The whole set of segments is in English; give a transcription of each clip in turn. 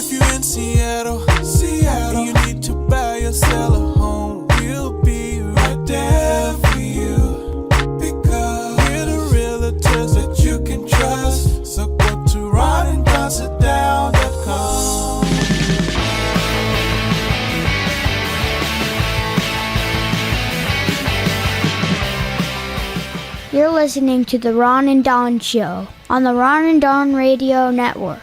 If you're in Seattle, and you need to buy or sell a home, we'll be right there for you. Because we're the realtors that you can trust. So go to ronanddonsitdown.com. You're listening to The Ron and Don Show on the Ron and Don Radio Network.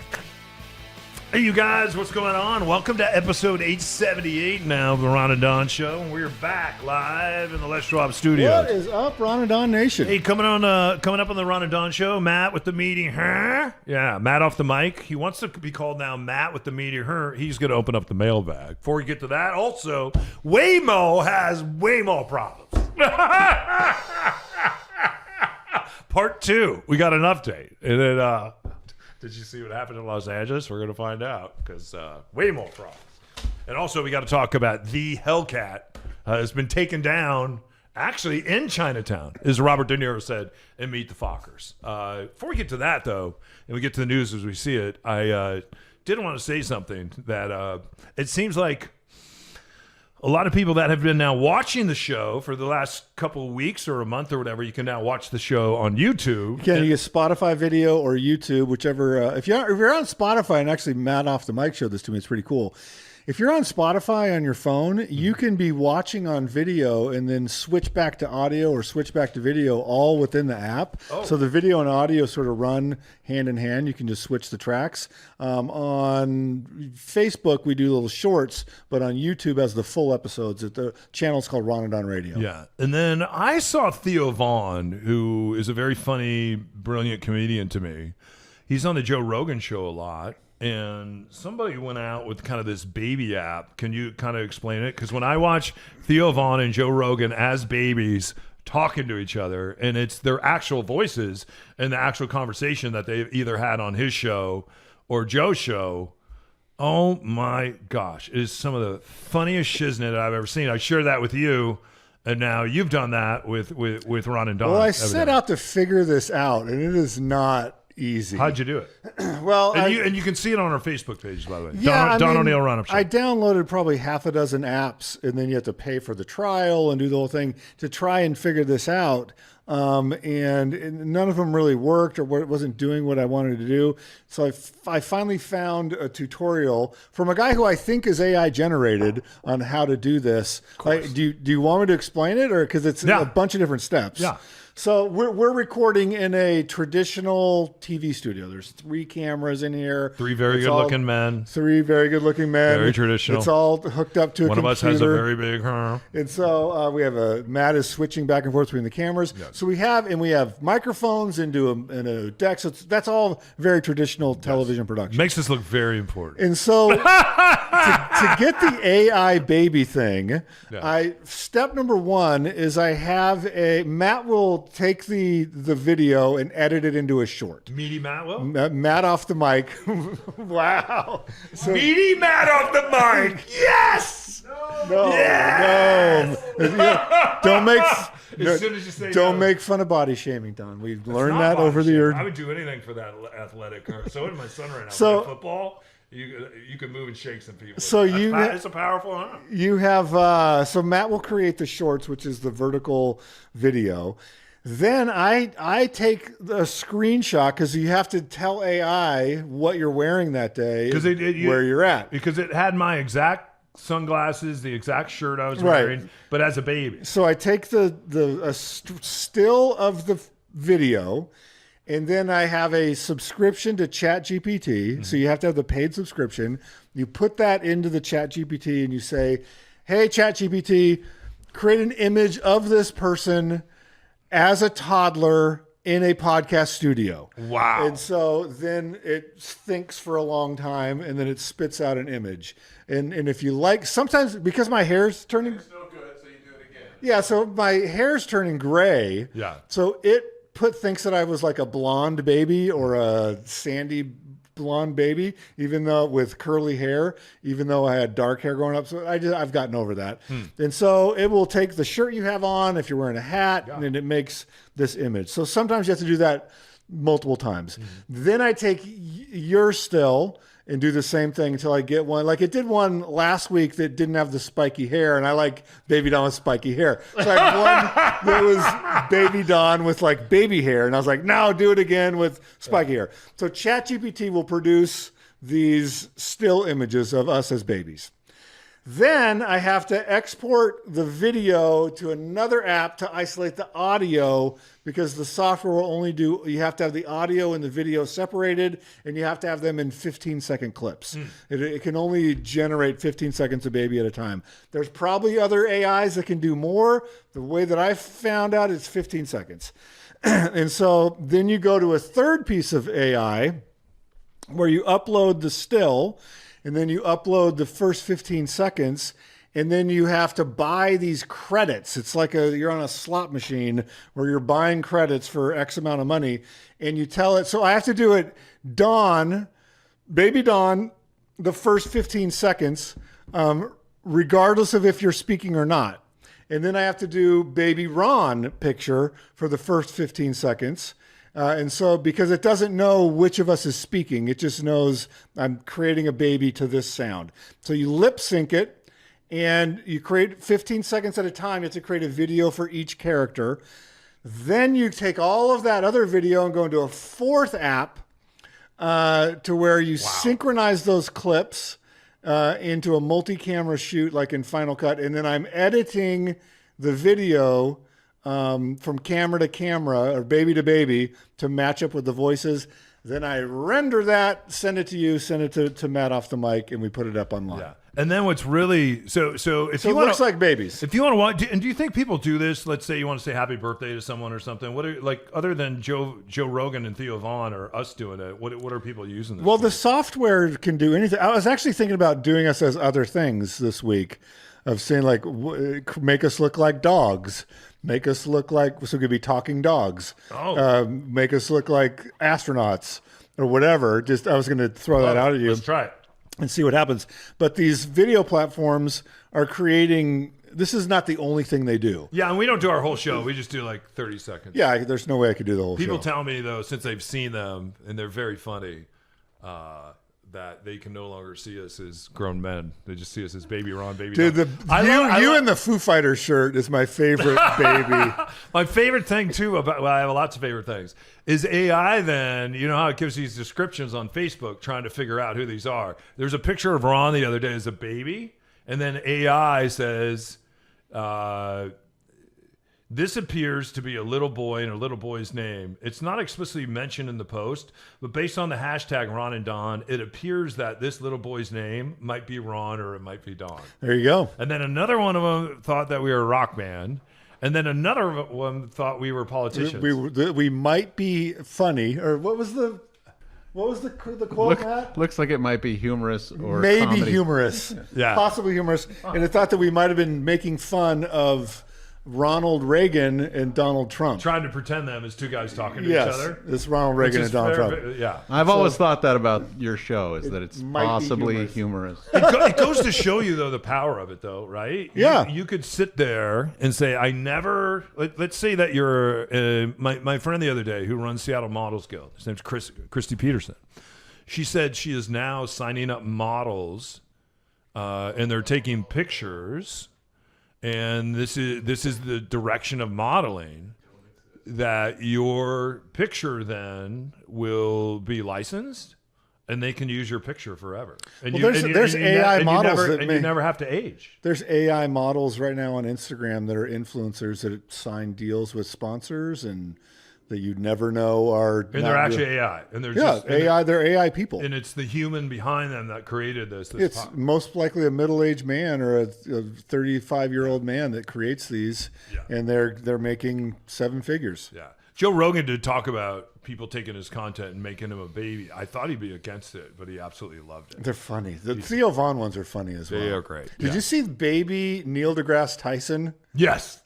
Hey, you guys, what's going on? Welcome to episode 878 now of the Ron and Don Show. We're back live in the Les Schwab studios. What is up, Ron and Don Nation? Hey, coming up on the Ron and Don Show, Matt with the meaty her. Yeah, Matt off the mic. He wants to be called now Matt with the meaty her. He's going to open up the mailbag. Before we get to that, also, Waymo has Waymo problems. Part 2. We got an update. And then, did you see what happened in Los Angeles? We're going to find out because way more problems. And also, we got to talk about the Hellcat has been taken down actually in Chinatown, as Robert De Niro said in Meet the Fockers. Before we get to that, though, and we get to the news as we see it, I did want to say something that it seems like a lot of people that have been now watching the show for the last couple of weeks or a month or whatever, you can now watch the show on YouTube. You can use Spotify video or YouTube, whichever. If you're on Spotify, and actually Matt off the mic showed this to me, it's pretty cool. If you're on Spotify on your phone, you can be watching on video and then switch back to audio or switch back to video all within the app. Oh. So the video and audio sort of run hand in hand. You can just switch the tracks. On Facebook, we do little shorts, but on YouTube as the full episodes. The channel's called Ron and Don Radio. Yeah. And then I saw Theo Vaughn, who is a very funny, brilliant comedian to me. He's on the Joe Rogan show a lot. And somebody went out with kind of this baby app. Can you kind of explain it? Because when I watch Theo Vaughn and Joe Rogan as babies talking to each other, and it's their actual voices and the actual conversation that they've either had on his show or Joe's show, oh my gosh, it is some of the funniest shiznit I've ever seen. I shared that with you, and now you've done that with Ron and Don. Well, I set out to figure this out, and it is not easy. How'd you do it? Well, and you can see it on our Facebook page, by the way. Yeah, Don O'Neill Run Up. I downloaded probably half a dozen apps, and then you have to pay for the trial and do the whole thing to try and figure this out. And none of them really worked, or wasn't doing what I wanted to do. So I finally found a tutorial from a guy who I think is AI generated on how to do this. Do you want me to explain it, or because it's a bunch of different steps? Yeah. So we're recording in a traditional TV studio. There's 3 cameras in here. 3 very good-looking men. 3 very good-looking men. Very traditional. It's all hooked up to a computer. One of us has a very big And so we have Matt is switching back and forth between the cameras. Yes. So we have microphones into a deck. So that's all very traditional television production. Makes this look very important. And so to get the AI baby thing, step number 1 is Matt will take the video and edit it into a short. Meaty Matt will? Matt off the mic. Wow. So, Meaty Matt off the mic. Yes! No. Yes! No. Don't make... As soon as you say don't make fun of body shaming, Don. We've learned that over the years. I would do anything for that athletic. So would my son right now. So football, you can move and shake some people. So it's a powerful arm. You have so Matt will create the shorts, which is the vertical video. Then I take a screenshot because you have to tell AI what you're wearing that day, where you're at. Because it had my exact sunglasses, the exact shirt I was wearing, but as a baby. So I take the still of the video, and then I have a subscription to ChatGPT. Mm-hmm. So you have to have the paid subscription. You put that into the ChatGPT and you say, "Hey, ChatGPT, create an image of this person as a toddler in a podcast studio." Wow. And so then it thinks for a long time, and then it spits out an image. And if you like, sometimes because my hair's turning... It's no good, so you do it again. Yeah, so my hair's turning gray. Yeah. So it thinks that I was like a blonde baby or a sandy blonde baby, even though with curly hair, even though I had dark hair growing up. So I've gotten over that. And so it will take the shirt you have on, if you're wearing a hat, and it makes this image. So sometimes you have to do that multiple times. Then I take your still and do the same thing until I get one. Like it did one last week that didn't have the spiky hair, and I like Baby Dawn with spiky hair. So I had one that was Baby Dawn with like baby hair, and I was like, now do it again with spiky hair. So ChatGPT will produce these still images of us as babies. Then I have to export the video to another app to isolate the audio, because the software will only do, you have to have the audio and the video separated, and you have to have them in 15-second clips. It can only generate 15 seconds of baby at a time. There's probably other AIs that can do more. The way that I found out, it's 15 seconds. And so then you go to a third piece of AI where you upload the still, and then you upload the first 15 seconds, and then you have to buy these credits. It's like you're on a slot machine where you're buying credits for X amount of money, and you tell it. So I have to do it, Dawn, Baby Dawn, the first 15 seconds, regardless of if you're speaking or not. And then I have to do Baby Ron picture for the first 15 seconds. And so, because it doesn't know which of us is speaking, it just knows I'm creating a baby to this sound. So you lip sync it, and you create 15 seconds at a time. You have to create a video for each character. Then you take all of that other video and go into a fourth app to where you synchronize those clips into a multi-camera shoot like in Final Cut. And then I'm editing the video from camera to camera or baby to baby to match up with the voices. Then I render that, send it to you, send it to Matt off the mic, and we put it up online. Yeah. And then what's really so if So you it want looks like babies. If you want to watch, and do you think people do this? Let's say you want to say happy birthday to someone or something. What are, like, other than Joe Rogan and Theo Vaughn or us doing it? What are people using this Well, for? the software can do anything. I was actually thinking about doing us as other things this week, of saying like, make us look like dogs. Make us look like, so it could be talking dogs. Make us look like astronauts or whatever. Just, I was going to throw that out at you. Let's try it. And see what happens. But these video platforms are creating, this is not the only thing they do. Yeah, and we don't do our whole show. We just do like 30 seconds. Yeah, there's no way I could do the whole People show. tell me, though, since they've seen them, and they're very funny, that they can no longer see us as grown men. They just see us as Baby Ron, Baby Dude, Don. you in the Foo Fighters shirt is my favorite baby. My favorite thing, too, about, well, I have lots of favorite things, is AI then, you know how it gives these descriptions on Facebook trying to figure out who these are. There's a picture of Ron the other day as a baby, and then AI says, this appears to be a little boy and a little boy's name. It's not explicitly mentioned in the post, but based on the hashtag Ron and Don, it appears that this little boy's name might be Ron or it might be Don. There you go. And then another one of them thought that we were a rock band. And then another one thought we were politicians. We might be funny, or what was the quote, Matt? Looks like it might be humorous or Maybe comedy. humorous. Yeah. Possibly humorous. And it thought that we might have been making fun of Ronald Reagan and Donald Trump. Trying to pretend them as two guys talking to Yes, each other. it's Ronald Reagan and Donald Trump. Yeah. I've always thought that about your show, is that it's might be possibly humorous. It goes to show you, though, the power of it, though, right? Yeah. You could sit there and say, I never, let's say that you're, my friend the other day who runs Seattle Models Guild, his name's Christy Peterson. She said she is now signing up models and they're taking pictures, and this is the direction of modeling, that your picture then will be licensed and they can use your picture forever. And Well, there's AI models that you never have to age. There's AI models right now on Instagram that are influencers that sign deals with sponsors and that you never know are. And they're actually AI. And they're Yeah, just AI. They're AI people. And it's the human behind them that created this. It's most likely a middle-aged man or a 35-year-old man that creates these, and they're making seven figures. Yeah. Joe Rogan did talk about people taking his content and making him a baby. I thought he'd be against it, but he absolutely loved it. They're funny. The Theo Vaughn ones are funny as well. They are great. Did you see baby Neil deGrasse Tyson? Yes.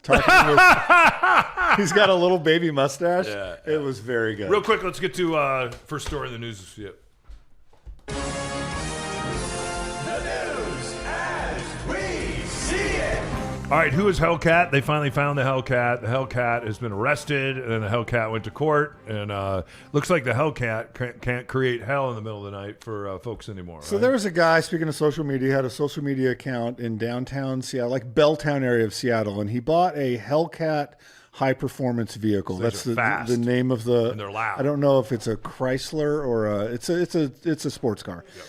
He's got a little baby mustache. Yeah. It was very good. Real quick, let's get to first story in the news. Yeah. All right, who is Hellcat? They finally found the Hellcat. The Hellcat has been arrested, and then the Hellcat went to court. And looks like the Hellcat can't create hell in the middle of the night for folks anymore. So right? there was a guy, speaking of social media, had a social media account in downtown Seattle, like Belltown area of Seattle, and he bought a Hellcat high performance vehicle. That's the name of the. And they're loud. I don't know if it's a Chrysler or it's a sports car. Yep.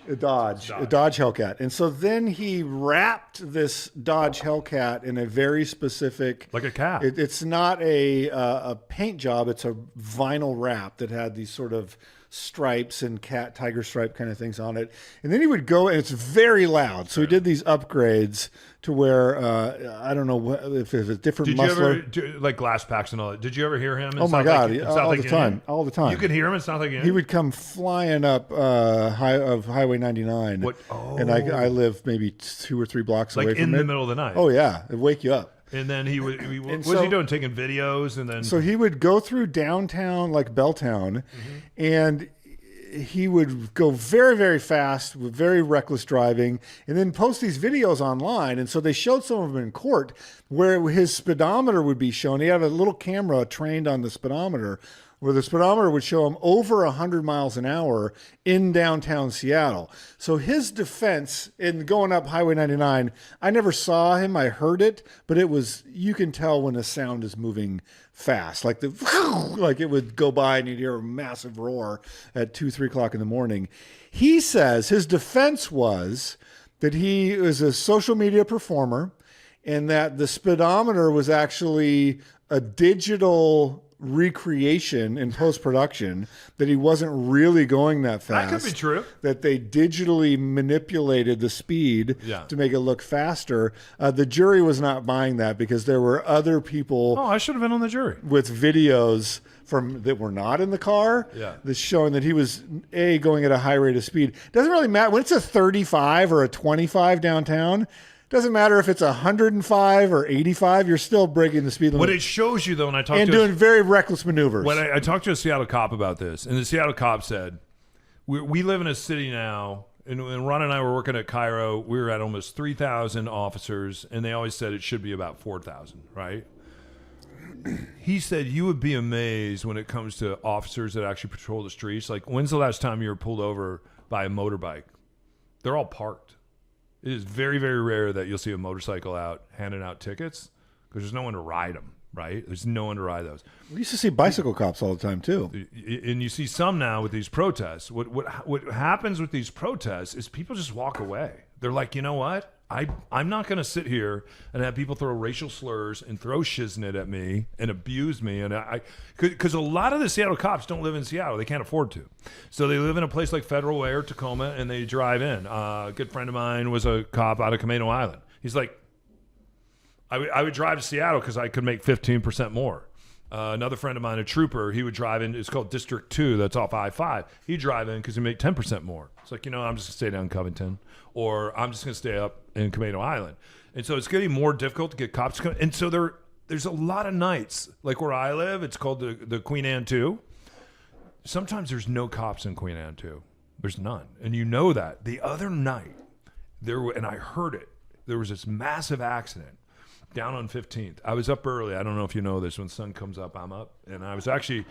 A Dodge Hellcat. And so then he wrapped this Dodge Hellcat in a very specific, like a cat. It's not a paint job. It's a vinyl wrap that had these sort of stripes and tiger stripe kind of things on it. And then he would go, and it's very loud. So he did these upgrades to where I don't know if it's a different muffler. Did you ever do, like glass packs and all that? Did you ever hear him? Oh my God, all the time. You could hear him in South Lake. He would come flying up Highway 99. What? Oh. And I live maybe 2 or 3 blocks away from it. Like in the middle of the night. Oh yeah, it'd wake you up. And then what was he doing? Taking videos, and then so he would go through downtown, like Belltown, and he would go very, very fast with very reckless driving, and then post these videos online. And so they showed some of them in court where his speedometer would be shown. He had a little camera trained on the speedometer, where the speedometer would show him over 100 miles an hour in downtown Seattle. So his defense in going up Highway 99, I never saw him, I heard it, but you can tell when a sound is moving fast, like it would go by and you'd hear a massive roar at 2-3 o'clock in the morning. He says his defense was that he is a social media performer and that the speedometer was actually a digital recreation in post-production, that he wasn't really going that fast. That could be true. That they digitally manipulated the speed to make it look faster. The jury was not buying that because there were other people. Oh, I should have been on the jury. With videos that were not in the car. That's showing that he was going at a high rate of speed. Doesn't really matter when it's a 35 or a 25 downtown. Doesn't matter if it's 105 or 85, you're still breaking the speed limit. What it shows you, though, when I talked and doing very reckless maneuvers. When I talked to a Seattle cop about this, and the Seattle cop said, we live in a city now, and when Ron and I were working at Cairo, we were at almost 3,000 officers, and they always said it should be about 4,000, right? He said you would be amazed when it comes to officers that actually patrol the streets. Like, when's the last time you were pulled over by a motorbike? They're all parked. It is very, very rare that you'll see a motorcycle out handing out tickets because there's no one to ride them, right? There's no one to ride those. We used to see bicycle cops all the time, too. And you see some now with these protests. What happens with these protests is people just walk away. They're like, you know what? I'm not going to sit here and have people throw racial slurs and throw shiznit at me and abuse me. And because a lot of the Seattle cops don't live in Seattle. They can't afford to. So they live in a place like Federal Way or Tacoma, and they drive in. A good friend of mine was a cop out of Camino Island. He's like, I would drive to Seattle because I could make 15% more. Another friend of mine, a trooper, he would drive in. It's called District 2. That's off I-5. He'd drive in because he'd make 10% more. It's like, I'm just going to stay down in Covington, or I'm just going to stay up in Camino Island. And so it's getting more difficult to get cops to come. And so there's a lot of nights, like where I live, it's called the Queen Anne 2. Sometimes there's no cops in Queen Anne 2. There's none. And you know that. The other night, and I heard it, there was this massive accident down on 15th. I was up early. I don't know if you know this. When the sun comes up, I'm up. And I was actually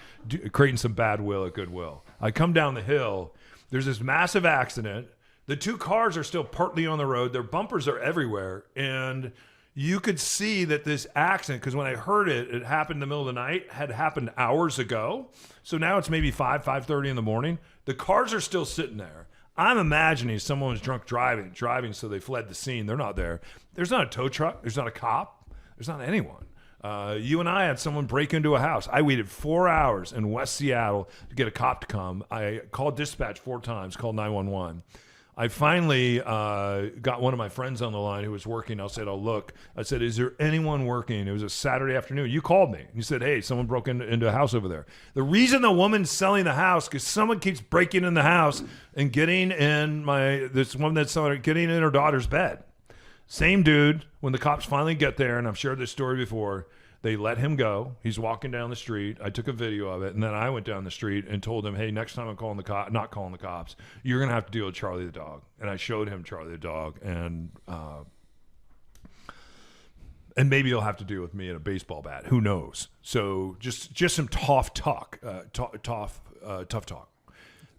creating some bad will at Goodwill. I come down the hill. There's this massive accident. The 2 cars are still partly on the road. Their bumpers are everywhere. And you could see that this accident, because when I heard it happened in the middle of the night, had happened hours ago. So now it's maybe 5:30 in the morning. The cars are still sitting there. I'm imagining someone was drunk driving, so they fled the scene. They're not there. There's not a tow truck. There's not a cop. There's not anyone. You and I had someone break into a house. I waited 4 hours in West Seattle to get a cop to come. I called dispatch 4 times, called 911. I finally got one of my friends on the line who was working. I said, look. I said, is there anyone working? It was a Saturday afternoon. You called me. You said, hey, someone broke into a house over there. The reason the woman's selling the house, because someone keeps breaking in the house and getting in this woman that's selling it, getting in her daughter's bed. Same dude, when the cops finally get there, and I've shared this story before, they let him go. He's walking down the street. I took a video of it, and then I went down the street and told him, hey, next time I'm not calling the cops, you're going to have to deal with Charlie the dog. And I showed him Charlie the dog. And And maybe you'll have to deal with me in a baseball bat. Who knows? So just some tough talk, tough talk.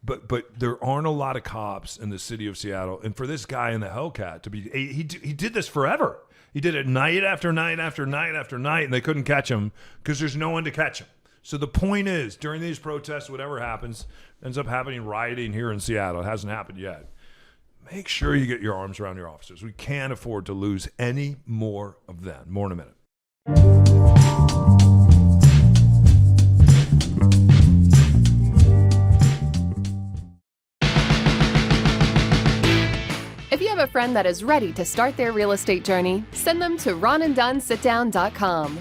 But there aren't a lot of cops in the city of Seattle. And for this guy in the Hellcat to be, he did this forever. He did it night after night after night after night, and they couldn't catch him because there's no one to catch him. So the point is, during these protests, whatever happens, ends up happening rioting here in Seattle. It hasn't happened yet. Make sure you get your arms around your officers. We can't afford to lose any more of them. More in a minute. If you have a friend that is ready to start their real estate journey, send them to ronanddonsitdown.com.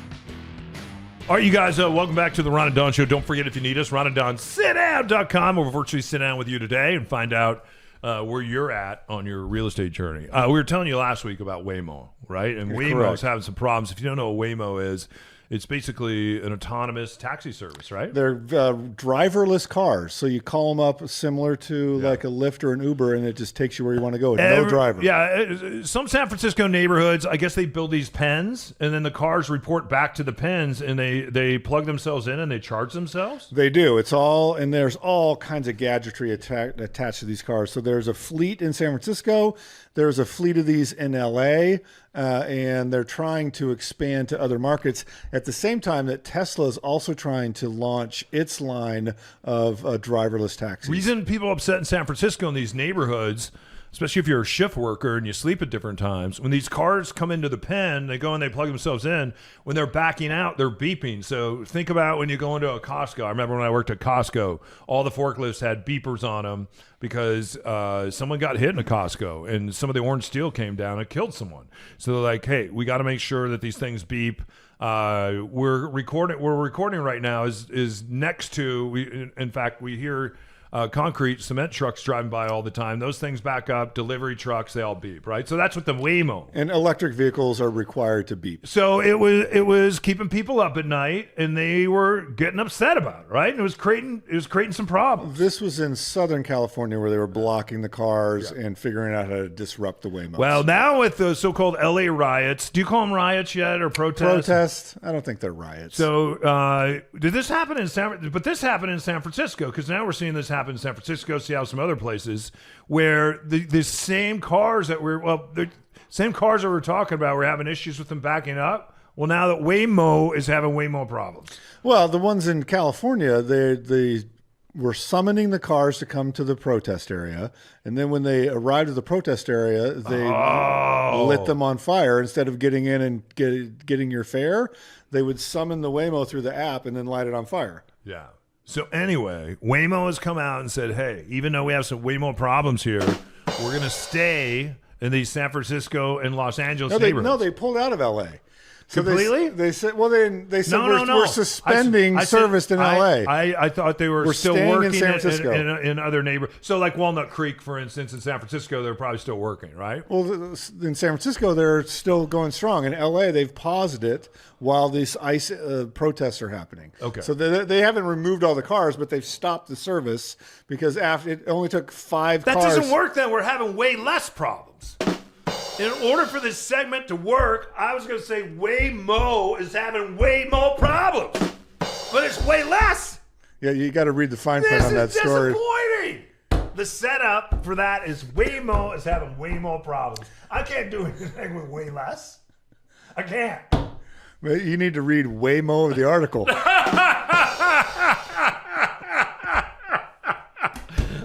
All right, you guys, welcome back to the Ron and Don Show. Don't forget, if you need us, ronanddonsitdown.com. We'll virtually sit down with you today and find out where you're at on your real estate journey. We were telling you last week about Waymo, right? And Waymo is having some problems. If you don't know what Waymo is, it's basically an autonomous taxi service, right? They're driverless cars. So you call them up similar to like a Lyft or an Uber, and it just takes you where you want to go with no driver. Yeah, some San Francisco neighborhoods, I guess they build these pens, and then the cars report back to the pens, and they plug themselves in and they charge themselves? They do. It's all, and there's all kinds of gadgetry attached to these cars. So there's a fleet in San Francisco. There's a fleet of these in LA, and they're trying to expand to other markets at the same time that Tesla is also trying to launch its line of driverless taxis. Reason people are upset in San Francisco in these neighborhoods, especially if you're a shift worker and you sleep at different times, when these cars come into the pen, they go and they plug themselves in. When they're backing out, they're beeping. So think about when you go into a Costco. I remember when I worked at Costco, all the forklifts had beepers on them because someone got hit in a Costco and some of the orange steel came down and killed someone. So they're like, hey, we got to make sure that these things beep. We're recording right now is next to, in fact, we hear concrete cement trucks driving by all the time. Those things back up. Delivery trucks, they all beep, right? So that's what the Waymo. And electric vehicles are required to beep. So it was keeping people up at night, and they were getting upset about it, right? And it was creating some problems. This was in Southern California where they were blocking the cars and figuring out how to disrupt the Waymos. Well, now with the so-called LA riots, do you call them riots yet or protests? Protests? I don't think they're riots. So did this happen in this happened in San Francisco, because now we're seeing this happen in San Francisco, Seattle, some other places where the same cars that the same cars that we're talking about, we're having issues with them backing up. Well, now that Waymo is having Waymo problems. Well, the ones in California, they were summoning the cars to come to the protest area, and then when they arrived at the protest area, they lit them on fire. Instead of getting in and getting your fare, they would summon the Waymo through the app and then light it on fire. Yeah. So anyway, Waymo has come out and said, hey, even though we have some Waymo problems here, we're going to stay in these San Francisco and Los Angeles neighborhoods. They pulled out of L.A. So completely? They said, we're suspending service in L.A. I thought they were still working in San Francisco. in other neighborhoods. So like Walnut Creek, for instance, in San Francisco, they're probably still working, right? Well, in San Francisco, they're still going strong. In L.A., they've paused it while these ICE protests are happening. Okay. So they haven't removed all the cars, but they've stopped the service because after it only took 5 cars. That doesn't work then. We're having way less problems. In order for this segment to work, I was going to say Waymo is having way more problems, but it's way less. Yeah, you got to read the fine print on that story. This is disappointing. The setup for that is Waymo is having way more problems. I can't do anything with way less. I can't. You need to read Waymo of the article.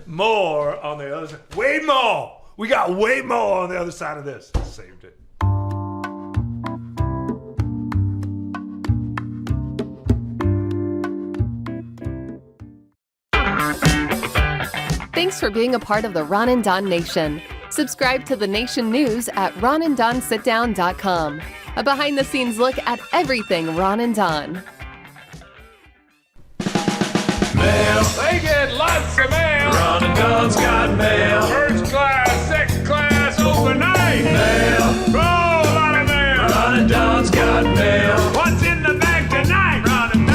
More on the other side. Waymo. We got way more on the other side of this. Saved it. Thanks for being a part of the Ron and Don Nation. Subscribe to the Nation News at ronanddonsitdown.com. A behind-the-scenes look at everything Ron and Don. Mail. They get lots of mail. Ron and Don's got mail. First class, second class, overnight. Mail. Oh, a lot of mail. Ron and Don's got mail. What's in the bag tonight? Ron and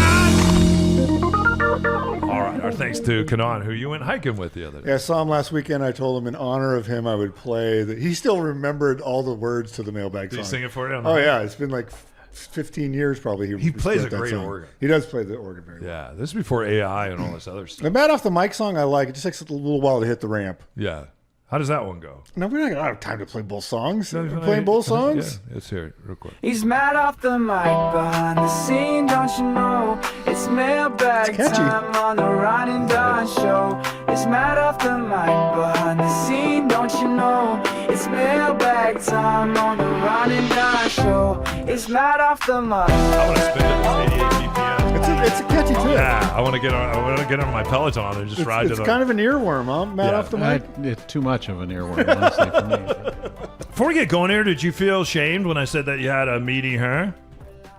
Don. All right. Our thanks to Kanan, who you went hiking with the other day. Yeah, I saw him last weekend. I told him in honor of him, I would play. He still remembered all the words to the mailbag song. Did he sing it for you? Oh, yeah. It's been like 15 years probably. He plays a that great song. organ. He does play the organ very well. Yeah, this is before AI and all this other stuff. The Matt Off the Mic song I like. It just takes a little while to hit the ramp. Yeah. How does that one go? No, we're not going to have time to play both songs. We're playing both songs? Yeah, let's hear it real quick. He's mad off the mic behind the scene, don't you know? It's mailbag It's catchy. time on the Ron and Don show. It's mad off the mic behind the scene, don't you know? It's mailbag time on the Ron and Don show. It's mad off the mic. I want to spin it at 88 BPM. It's a catchy tune. Yeah, I want to get on my Peloton and just ride to It's the. kind of an earworm, huh? Matt Yeah. Off the Mic? It's too much of an earworm, honestly, for me. Before we get going here, did you feel shamed when I said that you had a meeting her?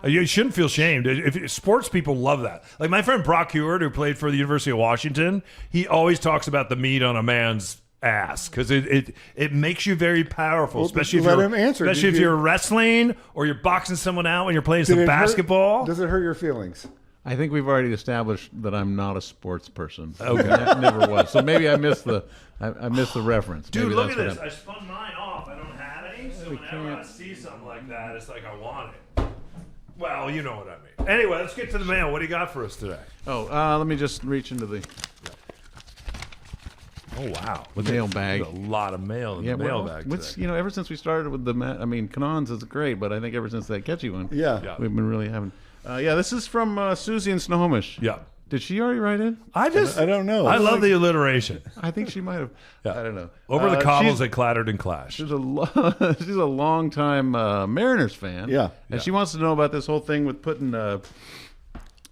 You shouldn't feel shamed. If sports people love that. Like my friend Brock Heward, who played for the University of Washington, he always talks about the meat on a man's ass because it makes you very powerful, especially if let you're him answer. especially Did if you- you're wrestling or you're boxing someone out when you're playing Did some it hurt- basketball. Does it hurt your feelings? I think we've already established that I'm not a sports person. Okay. Never was. So maybe I missed the reference. Dude, Maybe look at that's this. what I spun mine off. I don't have any, so We whenever I can't- see something like that, it's like I want it. Well, you know what I mean. Anyway, let's get to the mail. What do you got for us today? let me just reach into the Oh, wow. mailbag. There's a lot of mail in the mailbag today. Ever since we started with Kanan's is great, but I think ever since that catchy one, Yeah. we've been really having. This is from Susie in Snohomish. Yeah. Did she already write in? I don't know. I love the alliteration. I think she might have. Yeah. I don't know. Over the cobbles, she's- they clattered and clashed. She's she's a long-time Mariners fan. Yeah. And she wants to know about this whole thing with putting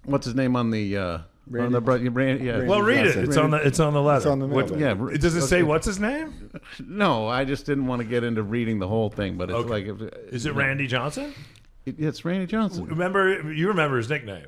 what's his name on the Randy, yeah. Well, read it. Johnson. It's on the letter. It's on the What- mailbag. Does it say what's his name? No, I just didn't want to get into reading the whole thing, but it's Okay. like Is it Randy Johnson? It's Randy Johnson. You remember his nickname?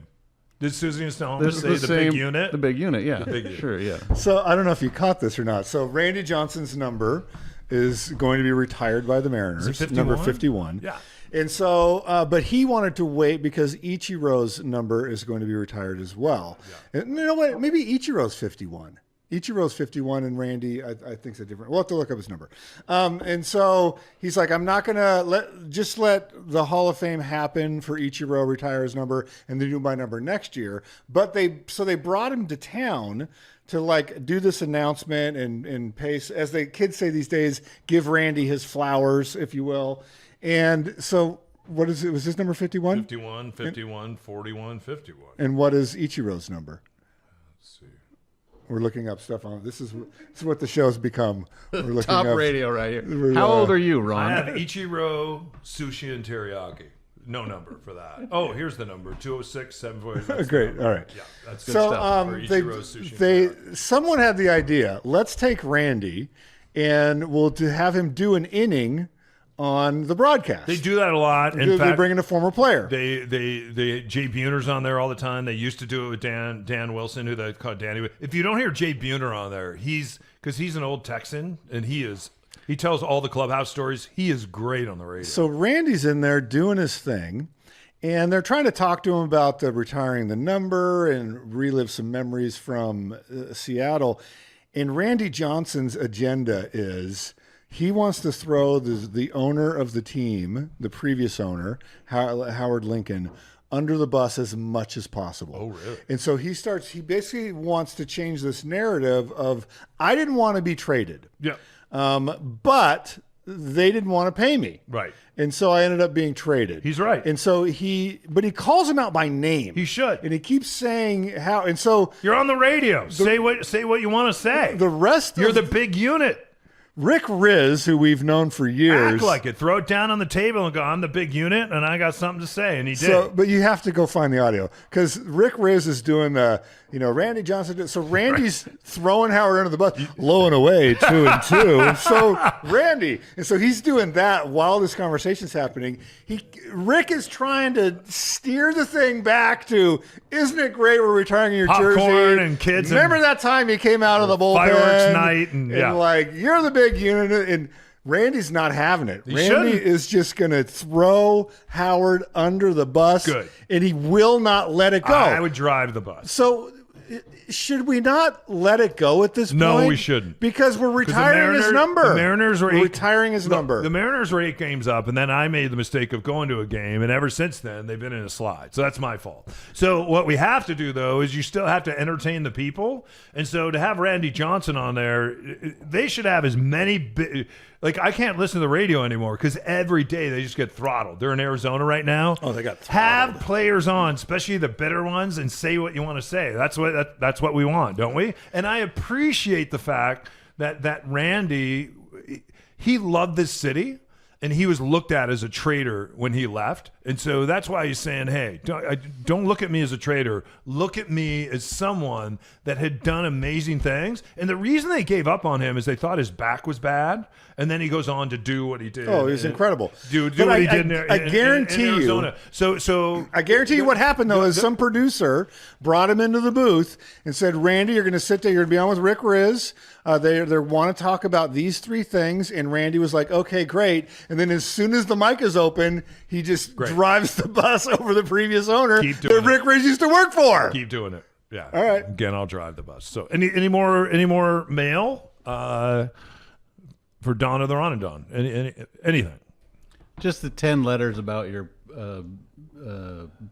Did Susie and Stone This is say the big unit? The big unit, yeah. big unit. Sure, yeah. So I don't know if you caught this or not. So Randy Johnson's number is going to be retired by the Mariners. Is it 51? Number 51. Yeah. And so, but he wanted to wait because Ichiro's number is going to be retired as well. Yeah. And you know what? Maybe Ichiro's 51. Ichiro's 51 and Randy, I think, is a different. We'll have to look up his number. And so he's like, I'm not going to let the Hall of Fame happen for Ichiro, retire his number, and then do my number next year. But they brought him to town to like do this announcement and pay, as the kids say these days, give Randy his flowers, if you will. And so what is it? Was this number 51? 51, 51, 41, 51. And what is Ichiro's number? Let's see. We're looking up stuff on this is what the show's become. We're looking Top up, radio right here. We're, How old are you, Ron? I have Ichiro, sushi, and teriyaki. No number for that. Oh, here's the number: 206-748. Great. All right. Yeah, that's good So stuff. For Ichiro, sushi, and teriyaki. someone had the idea. Let's take Randy and we'll have him do an inning on the broadcast. They do that a lot. In They fact, bring in a former player. They Jay Buhner's on there all the time. They used to do it with Dan Wilson, who they call Danny. If you don't hear Jay Buhner on there, because he's an old Texan and he tells all the clubhouse stories. He is great on the radio. So Randy's in there doing his thing, and they're trying to talk to him about retiring the number and relive some memories from Seattle. And Randy Johnson's agenda is he wants to throw the owner of the team, the previous owner, Howard Lincoln, under the bus as much as possible. Oh, really? And so he basically wants to change this narrative of, I didn't want to be traded. Yeah. But they didn't want to pay me. Right. And so I ended up being traded. He's right. And so but he calls him out by name. He should. And he keeps saying how, and so You're on the radio. Say what you want to say. the rest You're of the big unit. Rick Riz, who we've known for years. Act like it. Throw it down on the table and go, I'm the big unit and I got something to say. And he did. So, but you have to go find the audio because Rick Riz is doing Randy Johnson. So Randy's throwing Howard under the bus, low and away, 2-2. So Randy, and so he's doing that while this conversation's happening. Rick is trying to steer the thing back to, isn't it great we're retiring your Popcorn jersey? and kids Remember and that time you came out of the bullpen? fireworks night and yeah. like, you're the big unit. And Randy's not having it. Randy shouldn't. is just going to throw Howard under the bus. Good. And he will not let it go. I would drive the bus. So should we not let it go at this point? No, we shouldn't. Because we're retiring his number. The Mariners were retiring his number. The Mariners were 8 games up, and then I made the mistake of going to a game, and ever since then, they've been in a slide. So that's my fault. So what we have to do, though, is you still have to entertain the people. And so to have Randy Johnson on there, they should have as many like, I can't listen to the radio anymore because every day they just get throttled. They're in Arizona right now. Oh, they got throttled. Have players on, especially the bitter ones, and say what you want to say. That's what we want, don't we? And I appreciate the fact that Randy, he loved this city, and he was looked at as a traitor when he left. And so that's why he's saying, hey, don't look at me as a traitor. Look at me as someone that had done amazing things. And the reason they gave up on him is they thought his back was bad. And then he goes on to do what he did. Oh, he was incredible. Do what he did in Arizona. So I guarantee you what happened, though, is some producer brought him into the booth and said, Randy, you're going to sit there. You're going to be on with Rick Riz. They want to talk about these 3 things. And Randy was like, okay, great. And then as soon as the mic is open, he just drives the bus over the previous owner that Rick Riz used to work for. Keep doing it. Yeah. All right. Again, I'll drive the bus. So any more mail for Don or the Ron and Don? Anything? Just the 10 letters about your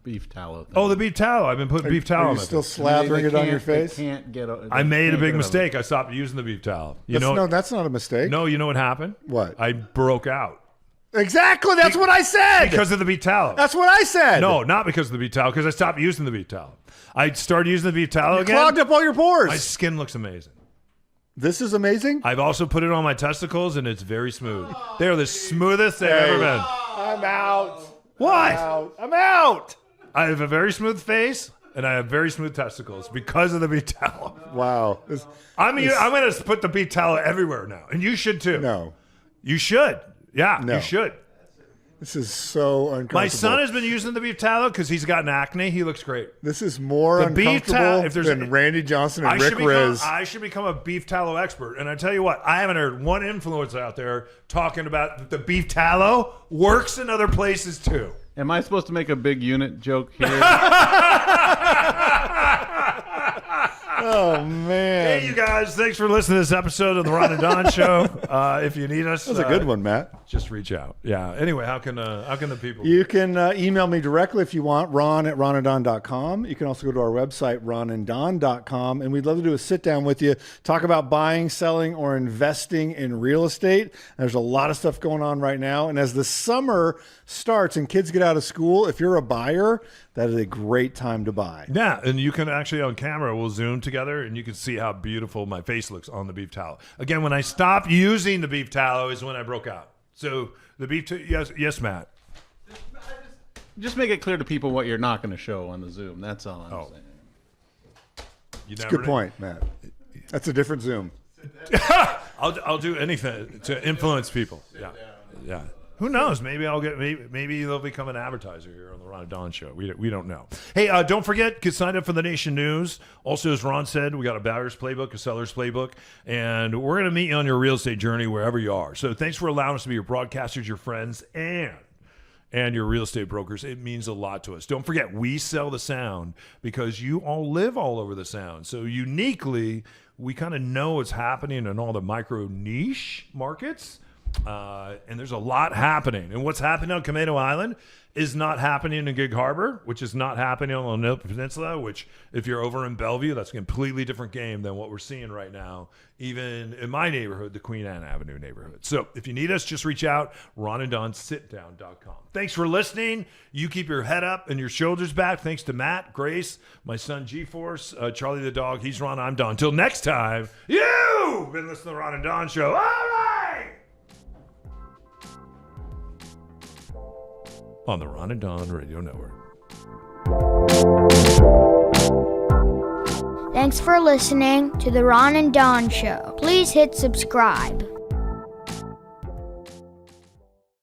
beef tallow thing. Oh, the beef tallow. I've been putting beef tallow Are on you my still face. slathering it on your face? I made a big mistake. I stopped using the beef tallow. No, that's not a mistake. No, you know what happened? What? I broke out. Exactly. That's what I said. Because of the beef tallow. That's what I said. No, not because of the beef tallow. Because I stopped using the beef tallow. I started using the beef tallow again. Clogged up all your pores. My skin looks amazing. This is amazing. I've also put it on my testicles, and it's very smooth. They're the smoothest they've ever been. I'm out. What? I'm out. I have a very smooth face, and I have very smooth testicles because of the beef tallow. Wow. I'm going to put the beef tallow everywhere now, and you should too. No. You should. Yeah, No. you should. This is so uncomfortable. My son has been using the beef tallow because he's gotten acne. He looks great. This is more The beef uncomfortable if there's than Randy Johnson and Rick Riz. I should become a beef tallow expert. And I tell you what, I haven't heard one influencer out there talking about that the beef tallow works in other places too. Am I supposed to make a big unit joke here? Oh, man. Hey, you guys. Thanks for listening to this episode of the Ron and Don Show. If you need us. That was a good one, Matt. Just reach out. Yeah. Anyway, how can the people? You can email me directly if you want, ron@ronanddon.com. You can also go to our website, ronanddon.com, and we'd love to do a sit-down with you, talk about buying, selling, or investing in real estate. There's a lot of stuff going on right now, and as the summer starts and kids get out of school, if you're a buyer, that is a great time to buy. Yeah, and you can actually on camera, we'll zoom together, and you can see how beautiful my face looks on the beef tallow. Again, when I stopped using the beef tallow is when I broke out. So the beef, yes, Matt. Just make it clear to people what you're not going to show on the Zoom. That's all I'm saying. That's a good point, Matt. That's a different Zoom. I'll do anything to influence people. Yeah. Who knows? Maybe I'll get. Maybe they'll become an advertiser here on the Ron and Don Show. We don't know. Hey, don't forget, get signed up for the Nation News. Also, as Ron said, we got a buyer's playbook, a seller's playbook, and we're going to meet you on your real estate journey wherever you are. So, thanks for allowing us to be your broadcasters, your friends, and your real estate brokers. It means a lot to us. Don't forget, we sell the sound because you all live all over the sound. So uniquely, we kind of know what's happening in all the micro niche markets. And there's a lot happening. And what's happening on Camino Island is not happening in Gig Harbor, which is not happening on the Peninsula, which if you're over in Bellevue, that's a completely different game than what we're seeing right now, even in my neighborhood, the Queen Anne Avenue neighborhood. So if you need us, just reach out, ronanddonsitdown.com. Thanks for listening. You keep your head up and your shoulders back. Thanks to Matt, Grace, my son G-Force, Charlie the dog. He's Ron, I'm Don. Until next time, you've been listening to the Ron and Don Show. All right! On the Ron and Don Radio Network. Thanks for listening to the Ron and Don Show. Please hit subscribe.